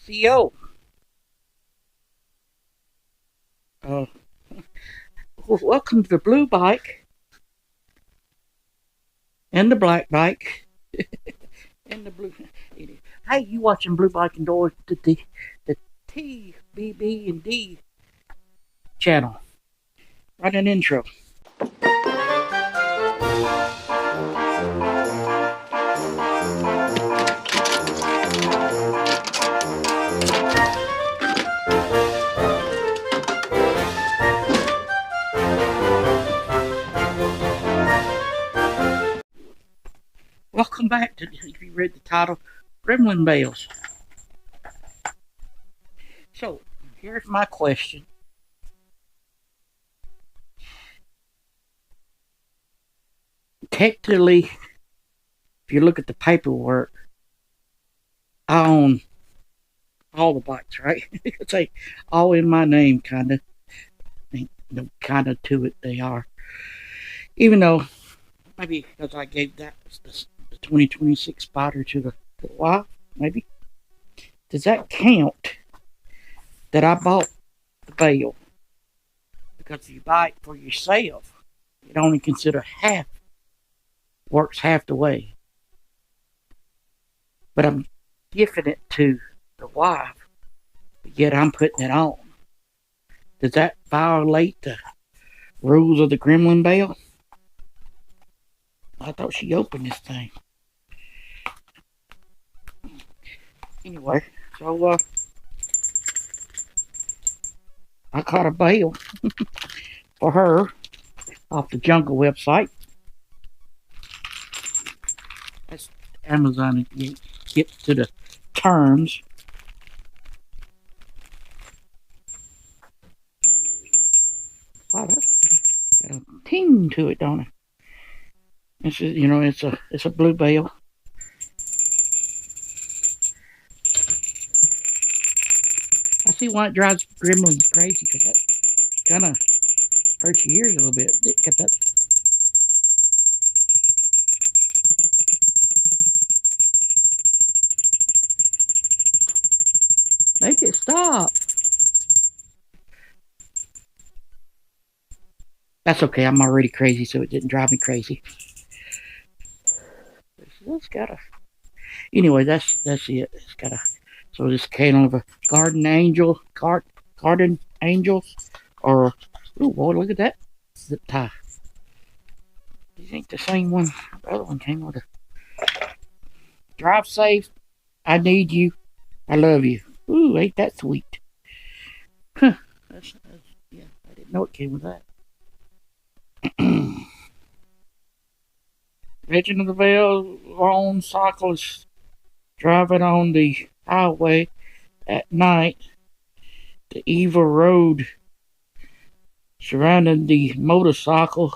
CO. Uh, Welcome to the blue bike and the black bike and the blue. Hey, you watching Blue Bike and Doors, the TBB and D channel? Write an intro. Welcome back to, if you read the title, Gremlin Bells. So, here's my question. Technically, if you look at the paperwork, I own all the bikes, right? It's like all in my name, kind of. No, kind of to it, they are. Even though, maybe because I gave that the 2026 Spyder to the wife, maybe. Does that count that I bought the bale? Because if you buy it for yourself, it only consider half, works half the way. But I'm gifting it to the wife, but yet I'm putting it on. Does that violate the rules of the Gremlin Bell? I thought she opened this thing. Anyway, so I caught a bale for her off the Jungle website. That's Amazon. It gets to the terms. Wow, that's got a ting to it, don't it? This is, it's a blue bale. I see why it drives gremlins crazy, because that kind of hurts your ears a little bit. Got that. Make it stop. That's okay. I'm already crazy, so it didn't drive me crazy. It's got a. Anyway, that's it. It's got a. So this kind of a garden angel, garden angels, or oh boy, look at that zip tie. These ain't the same one. The other one came with a drive safe. I need you. I love you. Ooh, ain't that sweet? Huh. Yeah, I didn't know it came with that. Legend of the Bell, lone cyclist driving on the highway at night. The evil road surrounding the motorcycle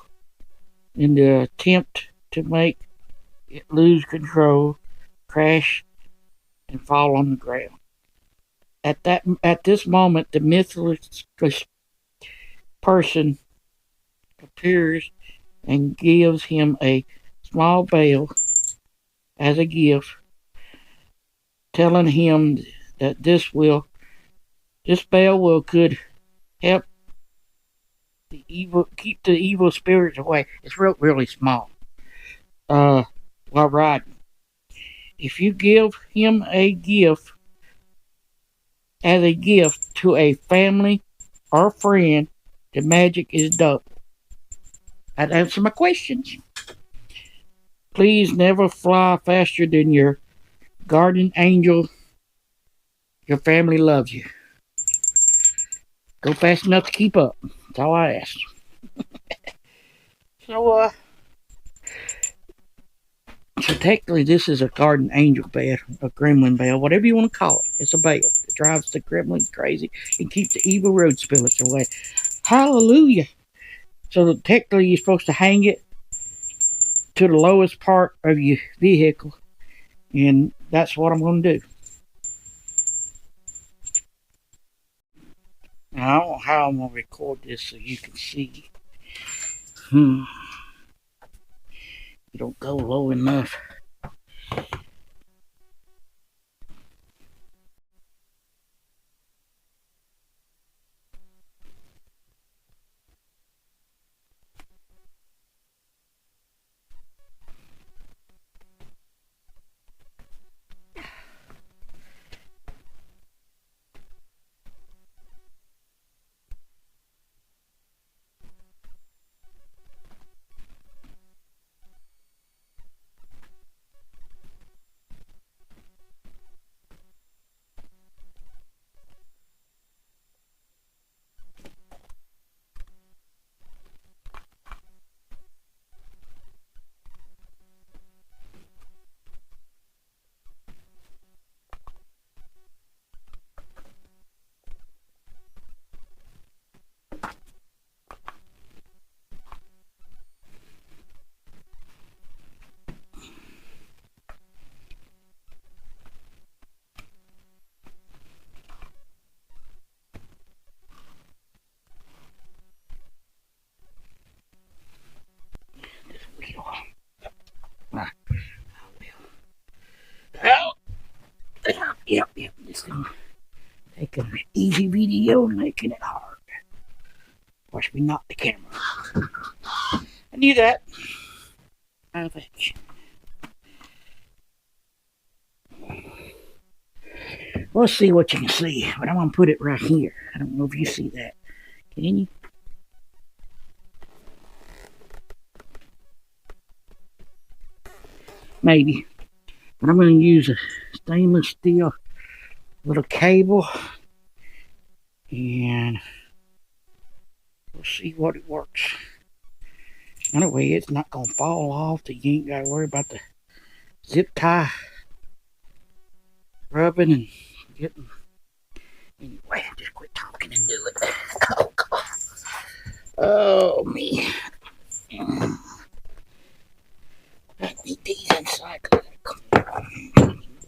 in the attempt to make it lose control, crash, and fall on the ground. At this moment, the mythless person appears and gives him a small bale as a gift, telling him that this bale could help keep the evil spirits away. It's really small. While riding, if you give him a gift as a gift to a family or friend, the magic is double. That answers my questions. Please never fly faster than your guardian angel. Your family loves you. Go fast enough to keep up. That's all I ask. So, so technically this is a guardian angel bell, a gremlin bell, whatever you want to call it. It's a bell. It drives the gremlins crazy and keeps the evil road spirits away. Hallelujah. So technically you're supposed to hang it to the lowest part of your vehicle, and that's what I'm going to do. Now, I don't know how I'm going to record this so you can see. You don't go low enough. Yep. Just gonna take an easy video, making it hard. Watch me knock the camera. I knew that. I think. We'll see what you can see, but I'm gonna put it right here. I don't know if you see that. Can you? Maybe. But I'm gonna use a stainless steel little cable, and we'll see what it works. Anyway, it's not gonna fall off, so you ain't gotta worry about the zip tie rubbing and getting. Anyway, just quit talking and do it. Oh, God. Oh, me. I need these inside.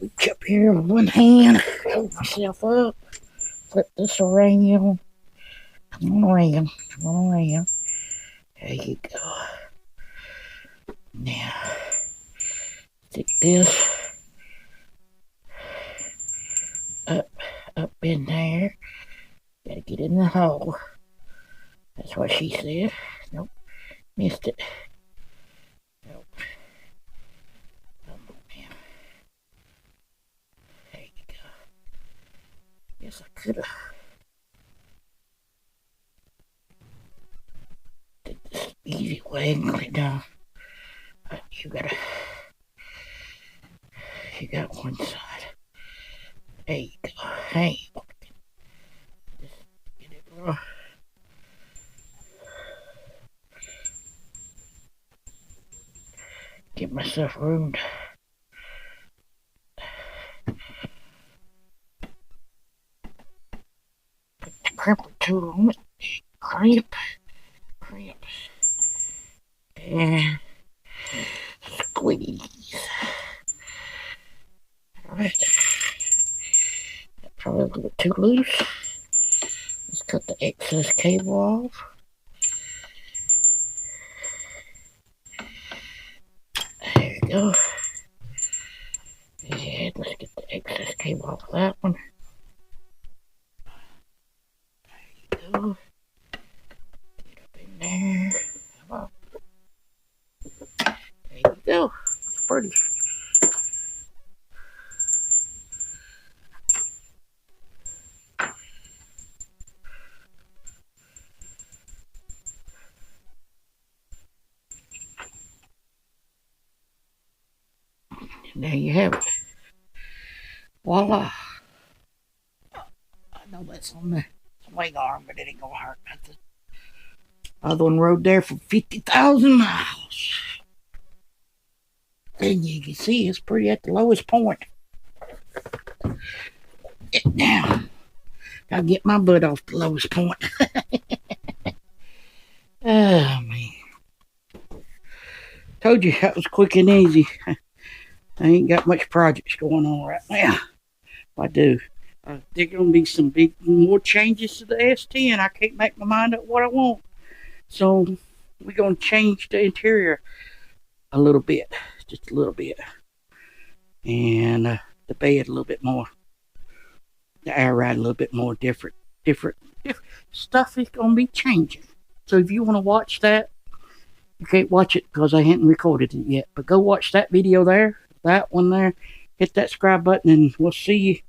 Reach up here with one hand, hold myself up, flip this around. Come on around. There you go. Now, stick this up in there. Gotta get in the hole. That's what she said. Nope, missed it. Nope. Come on now. There you go. Guess I could have did this easy way and got it down. But you got one side. There you go. Hey, just get it raw. Get myself room. Put the crimper tool on it. Crimp. And squeeze. Alright. Probably a little bit too loose. Let's cut the excess cable off. There you go. And let's get the excess cable off of that one. There you go. Get up in there. Come on. There you go. It's pretty. There you have it. Voila. I know that's on the swing arm, but it ain't gonna hurt nothing. Other one rode there for 50,000 miles. And you can see it's pretty at the lowest point. Now, gotta get my butt off the lowest point. Oh, man. Told you that was quick and easy. I ain't got much projects going on right now. I do. There's going to be some more changes to the S10. I can't make my mind up what I want. So, we're going to change the interior a little bit. Just a little bit. And the bed a little bit more. The air ride a little bit more different stuff is going to be changing. So, if you want to watch that, you can't watch it because I haven't recorded it yet. But go watch that video there. That one there. Hit that subscribe button and we'll see you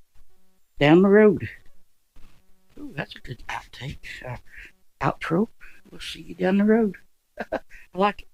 down the road. Ooh, that's a good outtake. Outro. We'll see you down the road. I like it.